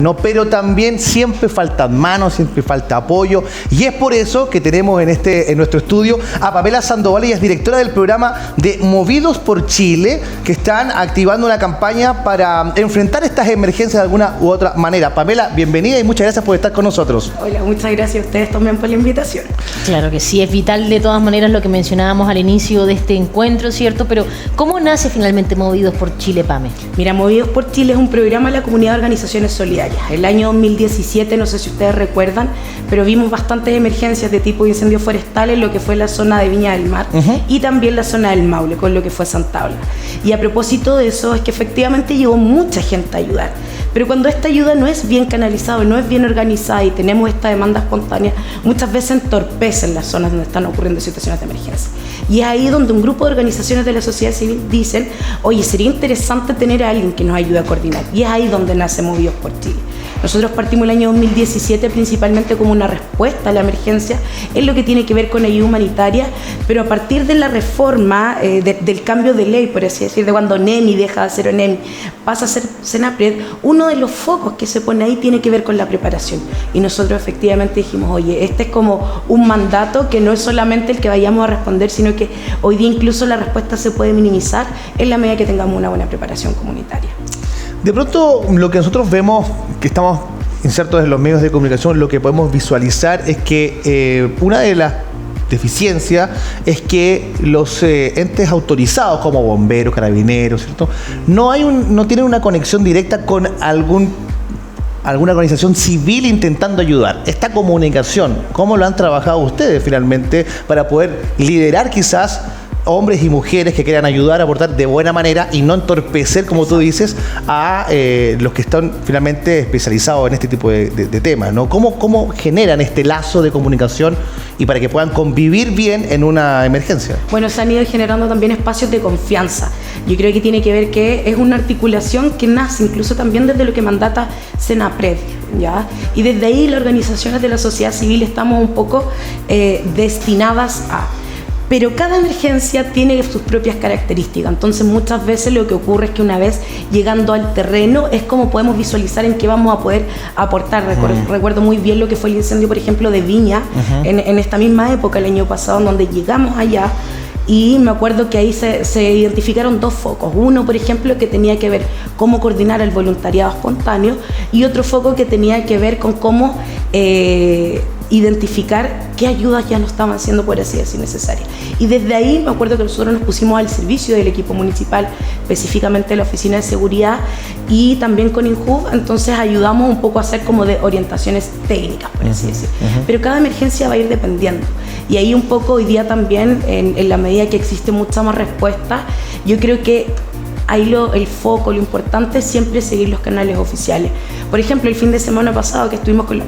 No, pero también siempre faltan manos, siempre falta apoyo, y es por eso que tenemos en nuestro estudio a Pamela Sandoval. Ella es directora del programa de Movidos por Chile, que están activando una campaña para enfrentar estas emergencias de alguna u otra manera. Pamela, bienvenida y muchas gracias por estar con nosotros. Hola, muchas gracias a ustedes también por la invitación. Claro que sí, es vital de todas maneras lo que mencionábamos al inicio de este encuentro, ¿cierto? Pero ¿cómo nace finalmente Movidos por Chile, Pame? Mira, Movidos por Chile es un programa de la Comunidad de Organizaciones Solidarias. El año 2017, no sé si ustedes recuerdan, pero vimos bastantes emergencias de tipo incendios forestales en lo que fue la zona de Viña del Mar y también la zona del Maule, con lo que fue Santaolalla. Y a propósito de eso, es que efectivamente llegó mucha gente a ayudar. Pero cuando esta ayuda no es bien canalizada, no es bien organizada y tenemos esta demanda espontánea, muchas veces entorpecen las zonas donde están ocurriendo situaciones de emergencia. Y es ahí donde un grupo de organizaciones de la sociedad civil dicen, oye, sería interesante tener a alguien que nos ayude a coordinar. Y es ahí donde nace Movidos por Chile. Nosotros partimos el año 2017 principalmente como una respuesta a la emergencia en lo que tiene que ver con ayuda humanitaria, pero a partir de la reforma, del cambio de ley, por así decir, de cuando ONEMI deja de ser ONEMI, pasa a ser Senapred, uno de los focos que se pone ahí tiene que ver con la preparación. Y nosotros efectivamente dijimos, oye, este es como un mandato que no es solamente el que vayamos a responder, sino que hoy día incluso la respuesta se puede minimizar en la medida que tengamos una buena preparación comunitaria. De pronto, lo que nosotros vemos, que estamos insertos en los medios de comunicación, lo que podemos visualizar es que una de las deficiencias es que los entes autorizados como bomberos, carabineros, ¿cierto? No tienen una conexión directa con alguna organización civil intentando ayudar. Esta comunicación, ¿cómo lo han trabajado ustedes finalmente para poder liderar quizás hombres y mujeres que quieran ayudar, aportar de buena manera y no entorpecer, como tú dices, a los que están finalmente especializados en este tipo de temas, ¿no? ¿Cómo generan este lazo de comunicación y para que puedan convivir bien en una emergencia? Bueno, se han ido generando también espacios de confianza. Yo creo que tiene que ver que es una articulación que nace incluso también desde lo que mandata Senapred, ¿ya? Y desde ahí las organizaciones de la sociedad civil estamos un poco destinadas a... Pero cada emergencia tiene sus propias características, entonces muchas veces lo que ocurre es que una vez llegando al terreno es como podemos visualizar en qué vamos a poder aportar. Recuerdo muy bien lo que fue el incendio, por ejemplo, de Viña, en esta misma época, el año pasado, en donde llegamos allá. Y me acuerdo que ahí se identificaron dos focos. Uno, por ejemplo, que tenía que ver cómo coordinar el voluntariado espontáneo y otro foco que tenía que ver con cómo identificar qué ayudas ya no estaban siendo, por así decir, necesarias. Y desde ahí me acuerdo que nosotros nos pusimos al servicio del equipo municipal, específicamente de la Oficina de Seguridad y también con INJUV, entonces ayudamos un poco a hacer como de orientaciones técnicas, por así decir. Pero cada emergencia va a ir dependiendo. Y ahí un poco hoy día también, en la medida que existe mucha más respuesta, yo creo que ahí el foco, lo importante es siempre seguir los canales oficiales. Por ejemplo, el fin de semana pasado,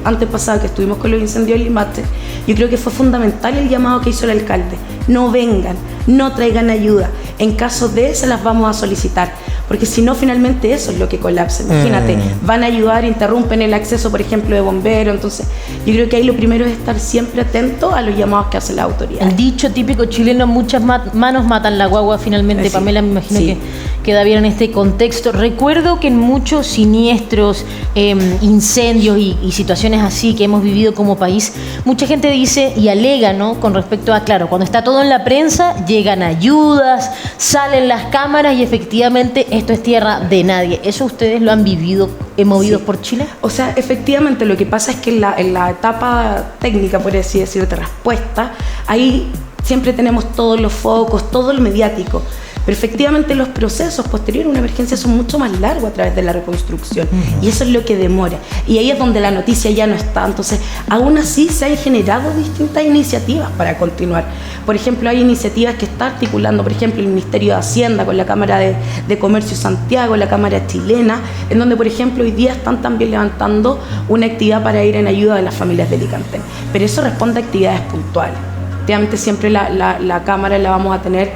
antepasado que estuvimos con los incendios de Limache, yo creo que fue fundamental el llamado que hizo el alcalde. No vengan, no traigan ayuda. En caso de, se las vamos a solicitar. Porque si no, finalmente eso es lo que colapsa. Imagínate, van a ayudar, interrumpen el acceso, por ejemplo, de bomberos. Entonces, yo creo que ahí lo primero es estar siempre atento a los llamados que hace la autoridad. El dicho típico chileno, muchas manos matan la guagua, finalmente, sí. Pamela, me imagino que queda bien en este contexto. Recuerdo que en muchos siniestros, incendios y situaciones así que hemos vivido como país, mucha gente dice y alega, ¿no? Con respecto a, claro, cuando está todo en la prensa, llegan ayudas, salen las cámaras y efectivamente esto es tierra de nadie. ¿Eso ustedes lo han vivido Movidos por Chile? O sea, efectivamente lo que pasa es que en la etapa técnica, por así decirlo, de respuesta, ahí siempre tenemos todos los focos, todo el mediático. Pero efectivamente los procesos posteriores a una emergencia son mucho más largos a través de la reconstrucción y eso es lo que demora. Y ahí es donde la noticia ya no está. Entonces, aún así se han generado distintas iniciativas para continuar. Por ejemplo, hay iniciativas que está articulando, por ejemplo, el Ministerio de Hacienda con la Cámara de Comercio Santiago, la Cámara chilena, en donde, por ejemplo, hoy día están también levantando una actividad para ir en ayuda de las familias de Alicante. Pero eso responde a actividades puntuales. Efectivamente, siempre la cámara la vamos a tener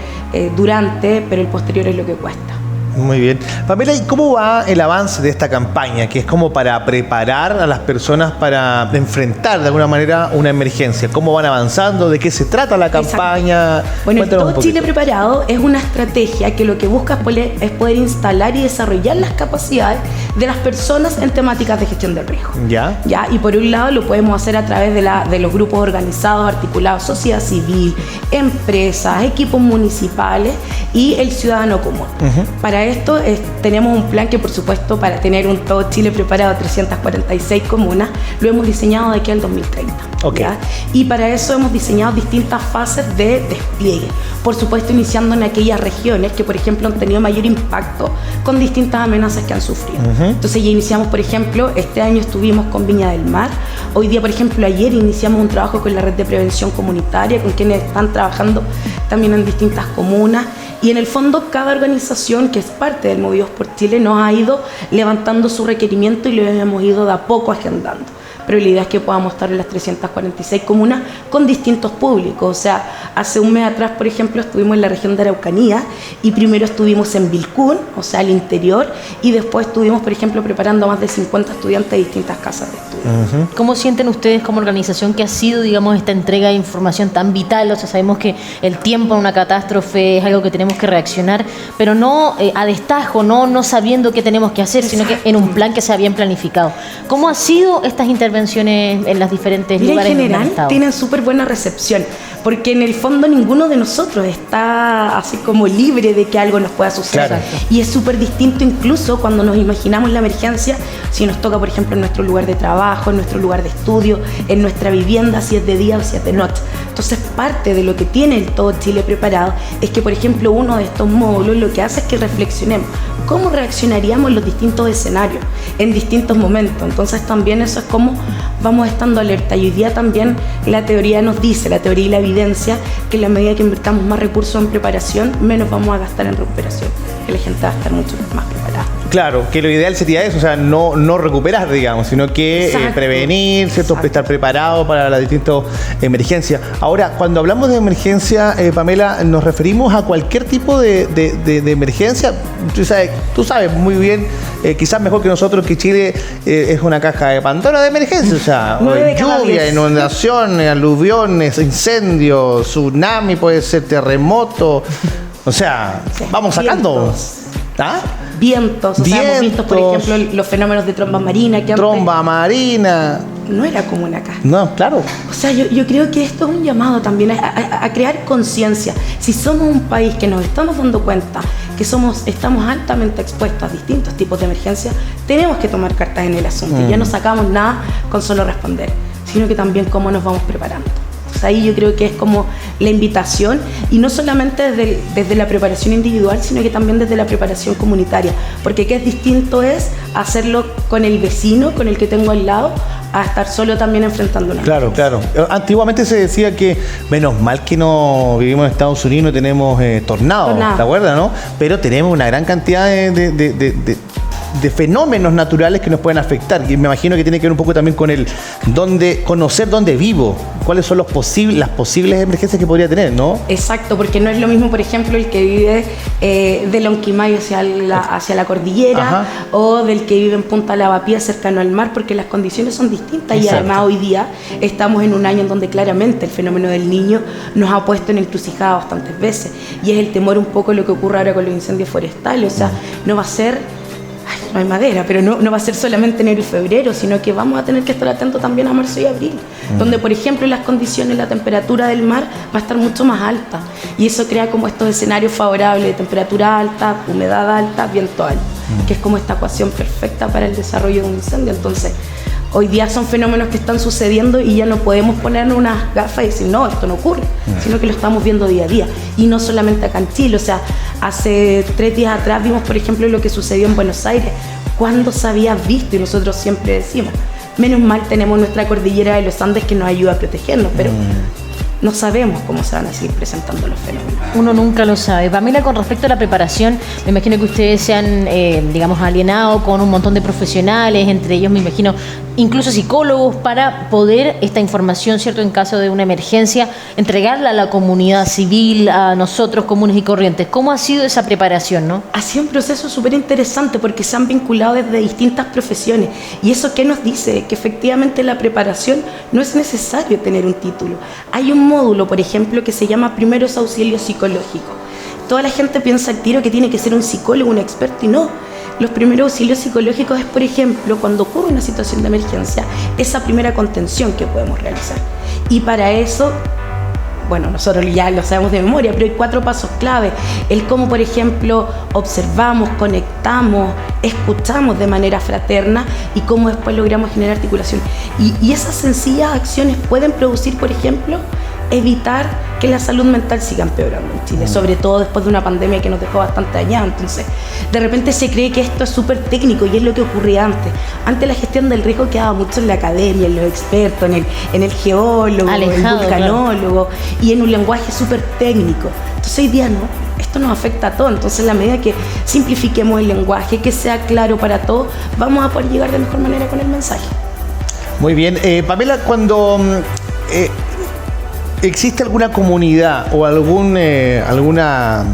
durante, pero el posterior es lo que cuesta. Muy bien. Pamela, ¿y cómo va el avance de esta campaña? Que es como para preparar a las personas para enfrentar de alguna manera una emergencia. ¿Cómo van avanzando? ¿De qué se trata la campaña? Exacto. Bueno, el Todo Chile Preparado es una estrategia que lo que busca es poder instalar y desarrollar las capacidades de las personas en temáticas de gestión del riesgo. ¿Ya? Y por un lado lo podemos hacer a través de los grupos organizados, articulados, sociedad civil, empresas, equipos municipales y el ciudadano común. Para esto tenemos un plan que, por supuesto, para tener un todo Chile preparado, 346 comunas, lo hemos diseñado de aquí al 2030. ¿Ya? Y para eso hemos diseñado distintas fases de despliegue. Por supuesto, iniciando en aquellas regiones que, por ejemplo, han tenido mayor impacto con distintas amenazas que han sufrido. Entonces ya iniciamos, por ejemplo, este año estuvimos con Viña del Mar. Hoy día, por ejemplo, ayer iniciamos un trabajo con la red de prevención comunitaria, con quienes están trabajando también en distintas comunas. Y en el fondo, cada organización que es parte del Movidos por Chile nos ha ido levantando su requerimiento y lo hemos ido de a poco agendando. Pero la idea es que podamos estar en las 346 comunas con distintos públicos. O sea, hace un mes atrás, por ejemplo, estuvimos en la región de Araucanía y primero estuvimos en Vilcún, o sea, al interior, y después estuvimos, por ejemplo, preparando a más de 50 estudiantes de distintas casas de estudio. ¿Cómo sienten ustedes como organización que ha sido, digamos, esta entrega de información tan vital? O sea, sabemos que el tiempo en una catástrofe es algo que tenemos que reaccionar, pero no a destajo, no sabiendo qué tenemos que hacer, sino que en un plan que sea bien planificado. ¿Cómo han sido estas intervenciones en las diferentes lugares? En general tienen súper buena recepción, porque en el fondo ninguno de nosotros está así como libre de que algo nos pueda suceder. Claro. Y es súper distinto incluso cuando nos imaginamos la emergencia, si nos toca, por ejemplo, en nuestro lugar de trabajo, en nuestro lugar de estudio, en nuestra vivienda, si es de día o si es de noche. Entonces, parte de lo que tiene el Todo Chile Preparado es que, por ejemplo, uno de estos módulos lo que hace es que reflexionemos cómo reaccionaríamos en los distintos escenarios, en distintos momentos. Entonces, también eso es como vamos estando alerta. Y hoy día también la teoría nos dice, la teoría y la evidencia, que en la medida que invertamos más recursos en preparación, menos vamos a gastar en recuperación, que la gente va a estar mucho más preparada. Claro, que lo ideal sería eso, o sea, no recuperar, digamos, sino que prevenir, ¿cierto? Estar preparado para las distintas emergencias. Ahora, cuando hablamos de emergencia, Pamela, nos referimos a cualquier tipo de emergencia. Tú sabes muy bien, quizás mejor que nosotros, que Chile es una caja de Pandora de emergencia, o sea, lluvia, inundaciones, aluviones, incendios, tsunami, puede ser terremoto, o sea, vamos sacando. ¿Ah? Vientos, hemos visto, por ejemplo, los fenómenos de tromba marina. Tromba marina. No era común acá. No, claro. O sea, yo creo que esto es un llamado también a crear conciencia. Si somos un país que nos estamos dando cuenta que estamos altamente expuestos a distintos tipos de emergencias, tenemos que tomar cartas en el asunto. Ya no sacamos nada con solo responder, sino que también cómo nos vamos preparando. Ahí yo creo que es como la invitación, y no solamente desde la preparación individual, sino que también desde la preparación comunitaria, porque qué es distinto es hacerlo con el vecino, con el que tengo al lado, a estar solo también enfrentando una emergencia. Claro. Antiguamente se decía que menos mal que no vivimos en Estados Unidos, no tenemos tornados, ¿te acuerdas, no? Pero tenemos una gran cantidad de fenómenos naturales que nos pueden afectar, y me imagino que tiene que ver un poco también con conocer dónde vivo, cuáles son las posibles emergencias que podría tener, ¿no? Exacto, porque no es lo mismo, por ejemplo, el que vive de Lonquimay hacia la cordillera, o del que vive en Punta Lavapiés cercano al mar, porque las condiciones son distintas. Exacto. Y además hoy día estamos en un año en donde claramente el fenómeno del Niño nos ha puesto en encrucijada bastantes veces, y es el temor un poco lo que ocurre ahora con los incendios forestales. O sea, no va a ser... no hay madera, pero no va a ser solamente enero y febrero, sino que vamos a tener que estar atentos también a marzo y abril, donde, por ejemplo, las condiciones, la temperatura del mar va a estar mucho más alta, y eso crea como estos escenarios favorables de temperatura alta, humedad alta, viento alto, que es como esta ecuación perfecta para el desarrollo de un incendio. Entonces, hoy día son fenómenos que están sucediendo y ya no podemos ponernos unas gafas y decir, no, esto no ocurre, sino que lo estamos viendo día a día. Y no solamente acá en Chile, o sea, hace 3 días atrás vimos, por ejemplo, lo que sucedió en Buenos Aires. ¿Cuándo se había visto? Y nosotros siempre decimos, menos mal tenemos nuestra cordillera de los Andes que nos ayuda a protegernos, pero no sabemos cómo se van a seguir presentando los fenómenos. Uno nunca lo sabe. Pamela, con respecto a la preparación, me imagino que ustedes se han, digamos, alienado con un montón de profesionales, entre ellos me imagino incluso psicólogos, para poder esta información, ¿cierto?, en caso de una emergencia, entregarla a la comunidad civil, a nosotros comunes y corrientes. ¿Cómo ha sido esa preparación, no? Ha sido un proceso súper interesante porque se han vinculado desde distintas profesiones. ¿Y eso qué nos dice? Que efectivamente la preparación no es necesario tener un título. Hay un módulo, por ejemplo, que se llama Primeros Auxilios Psicológicos. Toda la gente piensa al tiro que tiene que ser un psicólogo, un experto, y no. Los primeros auxilios psicológicos es, por ejemplo, cuando ocurre una situación de emergencia, esa primera contención que podemos realizar. Y para eso, bueno, nosotros ya lo sabemos de memoria, pero hay 4 pasos clave. El cómo, por ejemplo, observamos, conectamos, escuchamos de manera fraterna y cómo después logramos generar articulación. Y esas sencillas acciones pueden producir, por ejemplo, evitar que la salud mental siga empeorando en Chile, sobre todo después de una pandemia que nos dejó bastante dañados. Entonces, de repente se cree que esto es súper técnico y es lo que ocurría antes. Antes la gestión del riesgo quedaba mucho en la academia, en los expertos, en el geólogo, alejado, el vulcanólogo, claro, y en un lenguaje súper técnico. Entonces hoy día no, esto nos afecta a todos. Entonces, en la medida que simplifiquemos el lenguaje, que sea claro para todos, vamos a poder llegar de mejor manera con el mensaje. Muy bien. Pamela, cuando ¿existe alguna comunidad o alguna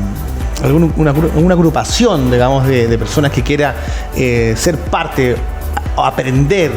agrupación, digamos, de personas que quiera ser parte, aprender,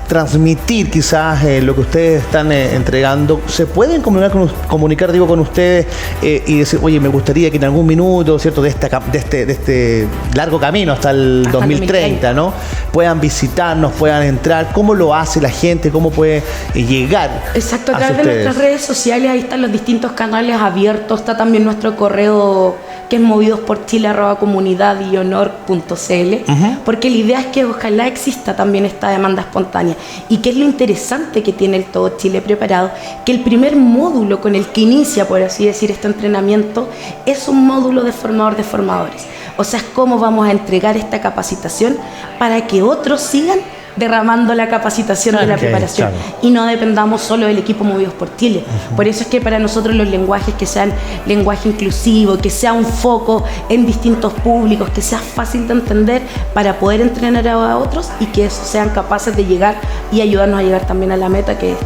transmitir quizás lo que ustedes están entregando? ¿Se pueden comunicar con ustedes y decir, oye, me gustaría que en algún minuto, ¿cierto?, de este largo camino hasta el 2030, ¿no?, puedan visitarnos, puedan entrar? ¿Cómo lo hace la gente? ¿Cómo puede llegar? Exacto, a través de nuestras redes sociales, ahí están los distintos canales abiertos. Está también nuestro correo, que es movidosporchile@comunidad-honor.cl, porque la idea es que ojalá exista también esta demanda espontánea. Y que es lo interesante que tiene el Todo Chile Preparado, que el primer módulo con el que inicia, por así decir, este entrenamiento, es un módulo de formador de formadores. O sea, es cómo vamos a entregar esta capacitación para que otros sigan derramando la capacitación de la preparación, y no dependamos solo del equipo Movidos por Chile. Por eso es que para nosotros los lenguajes que sean lenguaje inclusivo, que sea un foco en distintos públicos, que sea fácil de entender para poder entrenar a otros y que esos sean capaces de llegar y ayudarnos a llegar también a la meta, que es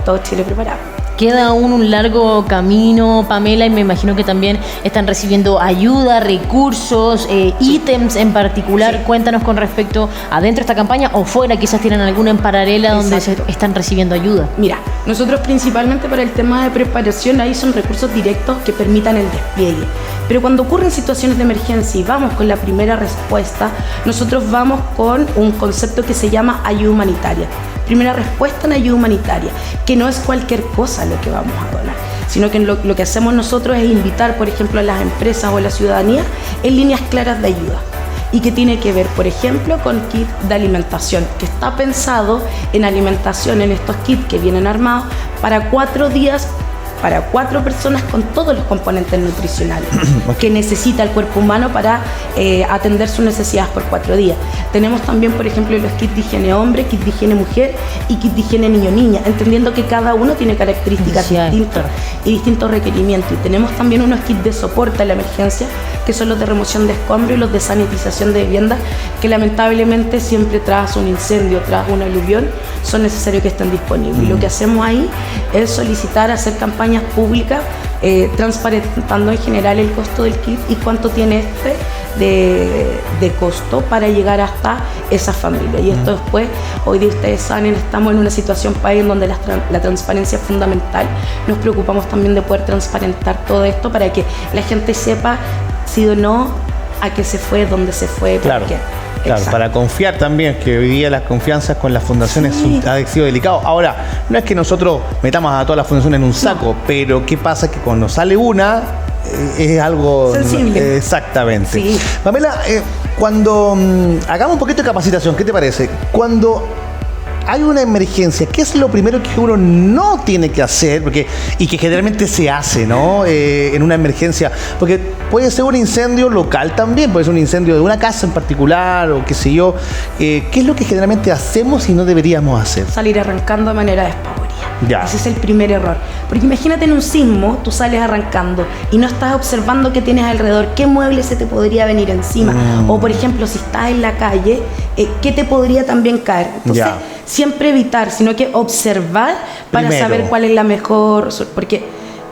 todo Chile Preparado. Queda aún un largo camino, Pamela, y me imagino que también están recibiendo ayuda, recursos, ítems en particular. Sí. Cuéntanos con respecto a dentro de esta campaña o fuera, quizás tienen alguna en paralela donde están recibiendo ayuda. Mira, nosotros principalmente para el tema de preparación, ahí son recursos directos que permitan el despliegue. Pero cuando ocurren situaciones de emergencia y vamos con la primera respuesta, nosotros vamos con un concepto que se llama ayuda humanitaria. Primera respuesta en ayuda humanitaria, que no es cualquier cosa lo que vamos a donar, sino que lo que hacemos nosotros es invitar, por ejemplo, a las empresas o a la ciudadanía en líneas claras de ayuda. Y que tiene que ver, por ejemplo, con kit de alimentación, que está pensado en alimentación en estos kits que vienen armados para 4 días, para 4 personas, con todos los componentes nutricionales que necesita el cuerpo humano para atender sus necesidades por 4 días. Tenemos también, por ejemplo, los kits de higiene hombre, kits de higiene mujer y kits de higiene niño-niña, entendiendo que cada uno tiene características distintas y distintos requerimientos. Y tenemos también unos kits de soporte a la emergencia, que son los de remoción de escombros y los de sanitización de viviendas, que lamentablemente siempre tras un incendio, tras un aluvión, son necesarios que estén disponibles. Y lo que hacemos ahí es solicitar hacer campañas públicas, transparentando en general el costo del kit y cuánto tiene de costo para llegar hasta esa familia. Y esto después, hoy día ustedes saben, estamos en una situación país en donde la transparencia es fundamental. Nos preocupamos también de poder transparentar todo esto para que la gente sepa si o no, a qué se fue, dónde se fue, claro. por qué. Claro, para confiar también, que hoy día las confianzas con las fundaciones ha sido delicado. Ahora, no es que nosotros metamos a todas las fundaciones en un saco, pero ¿qué pasa? Que cuando sale una, es algo sensible. Exactamente. Sí. Pamela, cuando hagamos un poquito de capacitación, ¿qué te parece? Cuando hay una emergencia, ¿qué es lo primero que uno no tiene que hacer? Y que generalmente se hace, ¿no? En una emergencia. Porque puede ser un incendio local también, puede ser un incendio de una casa en particular o qué sé yo. ¿Qué es lo que generalmente hacemos y no deberíamos hacer? Salir arrancando de manera despavorida. Ya. Ese es el primer error. Porque imagínate en un sismo, tú sales arrancando y no estás observando qué tienes alrededor, qué mueble se te podría venir encima. O por ejemplo, si estás en la calle, qué te podría también caer. Entonces, siempre evitar, sino que observar para saber cuál es la mejor, porque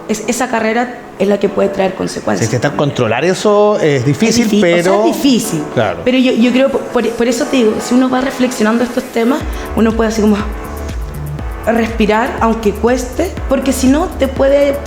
esa carrera es la que puede traer consecuencias. Controlar eso es difícil, pero... O sea, es difícil. Claro. Pero yo creo, por eso te digo, si uno va reflexionando estos temas, uno puede así como respirar, aunque cueste, porque si no te puede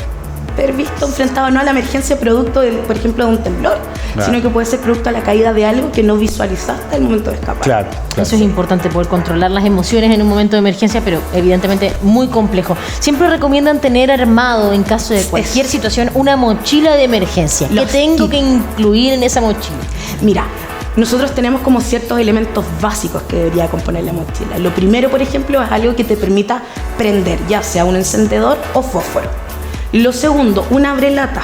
haber visto enfrentado no a la emergencia producto, por ejemplo, de un temblor, Claro. sino que puede ser producto a la caída de algo que no visualizaste al momento de escapar. Claro. Eso es importante, poder controlar las emociones en un momento de emergencia, pero evidentemente muy complejo. Siempre recomiendan tener armado, en caso de cualquier situación, una mochila de emergencia. ¿Qué Los tengo kits. que incluir en esa mochila? Mira, nosotros tenemos como ciertos elementos básicos que debería componer la mochila. Lo primero, por ejemplo, es algo que te permita prender, ya sea un encendedor o fósforo. Lo segundo, una abrelata.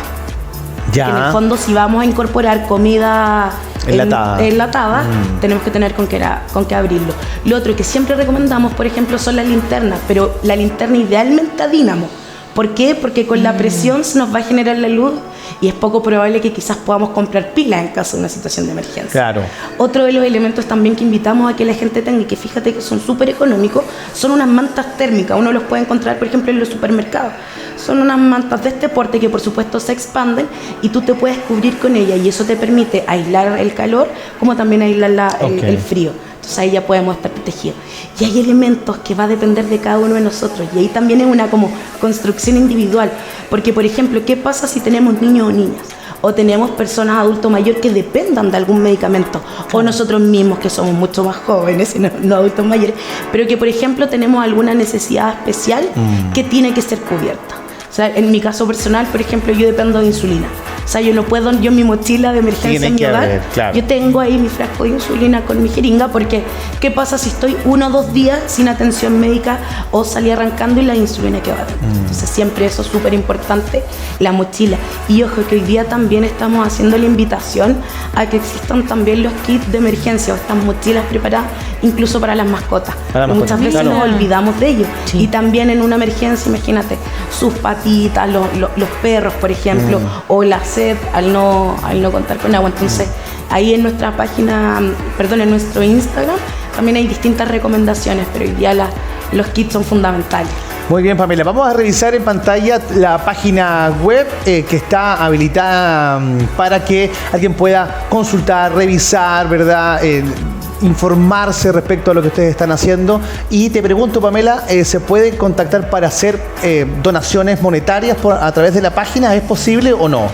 Ya. En el fondo, si vamos a incorporar comida enlatada, tenemos que tener con qué abrirlo. Lo otro que siempre recomendamos, por ejemplo, son las linternas, pero la linterna idealmente a dínamo. ¿Por qué? Porque con la presión se nos va a generar la luz y es poco probable que quizás podamos comprar pilas en caso de una situación de emergencia. Claro. Otro de los elementos también que invitamos a que la gente tenga, y que fíjate que son súper económicos, son unas mantas térmicas. Uno los puede encontrar, por ejemplo, en los supermercados. Son unas mantas de este porte que por supuesto se expanden y tú te puedes cubrir con ellas, y eso te permite aislar el calor como también aislar el frío. Entonces ahí ya podemos estar protegidos. Y hay elementos que va a depender de cada uno de nosotros, y ahí también es una como construcción individual. Porque, por ejemplo, ¿qué pasa si tenemos niños o niñas? O tenemos personas adultos mayores que dependan de algún medicamento, o nosotros mismos que somos mucho más jóvenes y no adultos mayores, pero que por ejemplo tenemos alguna necesidad especial que tiene que ser cubierta. O sea, en mi caso personal, por ejemplo, yo dependo de insulina. O sea, yo no puedo, yo en mi mochila de emergencia Tiene en mi que hogar, haber, claro. yo tengo ahí mi frasco de insulina con mi jeringa, porque ¿qué pasa si estoy 1 o 2 días sin atención médica o salí arrancando y la insulina que va dentro? Entonces siempre eso es súper importante, la mochila. Y ojo, que hoy día también estamos haciendo la invitación a que existan también los kits de emergencia o estas mochilas preparadas incluso para las mascotas. Para las Muchas mascotas, veces claro. nos olvidamos de ellos. Sí. Y también en una emergencia, imagínate, sus patitas, los perros, por ejemplo, o la sed al no contar con agua. Entonces, ahí en nuestra página, en nuestro Instagram, también hay distintas recomendaciones, pero hoy día los kits son fundamentales. Muy bien, Pamela. Vamos a revisar en pantalla la página web que está habilitada para que alguien pueda consultar, revisar, ¿verdad? Informarse respecto a lo que ustedes están haciendo. Y te pregunto, Pamela, ¿se puede contactar para hacer donaciones monetarias a través de la página? ¿Es posible o no?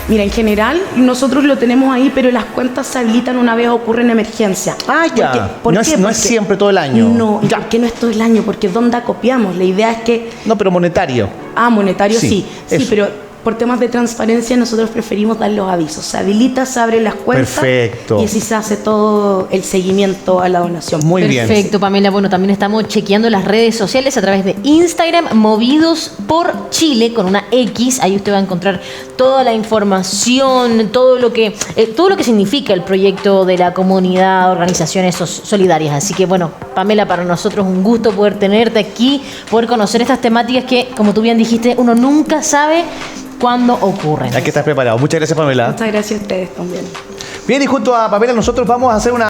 Mira, en general nosotros lo tenemos ahí, pero las cuentas se habilitan una vez ocurre una emergencia. Ah, ya. ¿Por No qué? es Porque siempre todo el año. No, Ya. ¿por qué no es todo el año? Porque ¿dónde acopiamos? La idea es que... No, pero monetario. monetario Sí, sí, eso. pero por temas de transparencia nosotros preferimos dar los avisos. Se habilita, se abren las cuentas. Perfecto. Y así se hace todo el seguimiento a la donación. Muy bien. Perfecto, Pamela. Bueno, también estamos chequeando las redes sociales a través de Instagram, Movidos por Chile, con una X. Ahí usted va a encontrar toda la información, todo lo que significa el proyecto de la comunidad, organizaciones solidarias. Así que, bueno, Pamela, para nosotros un gusto poder tenerte aquí, poder conocer estas temáticas que, como tú bien dijiste, uno nunca sabe cuándo ocurren. Hay que estar preparado. Muchas gracias, Pamela. Muchas gracias a ustedes también. Bien, y junto a Pamela nosotros vamos a hacer una